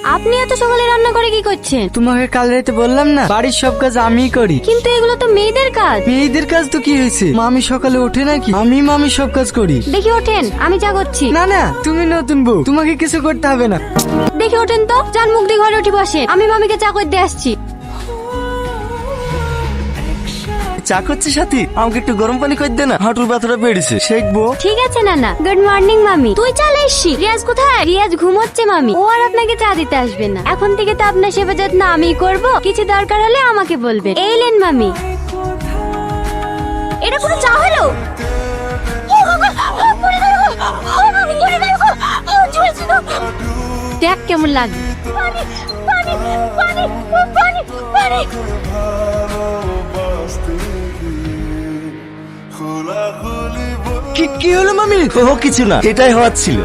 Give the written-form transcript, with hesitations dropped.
আপনি এত সকালে রান্না করে কি করছেন? তোমাকে কাল রাতে বললাম না বাড়ির সব কাজ আমিই করি। কিন্তু এগুলো তো মেয়েদের কাজ। মেয়েদের কাজ তো কি হয়েছে? মামি সকালে ওঠে নাকি? মামি সব কাজ করি। দেখি ওঠেন, আমি যা করছি। না না, তুমি নতুন বউ, তোমাকে কিছু করতে হবে না। দেখি ওঠেন তো, যান মুখ দিয়ে ঘরে উঠে বসে, আমি মামিকে চা করে দিয়ে আসছি। চা করছে সাথী, আমাকে একটু গরম পানি করে দে না, হাঁটুর ব্যথাটা বেড়েছে, শেখবো। ঠিক আছে নানা। গুড মর্নিং মামি। তুই চলে এসছি। রিয়াজ কোথায়? রিয়াজ ঘুমোচ্ছে মামি, ও আর আপনাকে চা দিতে আসবে না। এখন থেকে তো আপনার সেবা যত্ন আমিই করব, কিছু দরকার হলে আমাকে বলবেন। এইলেন মামি। এটা কোনো চা হলো? দেখ কেমন লাগে। কি হলো মামি? ও কিছু না, এটাই হওয়ার ছিল।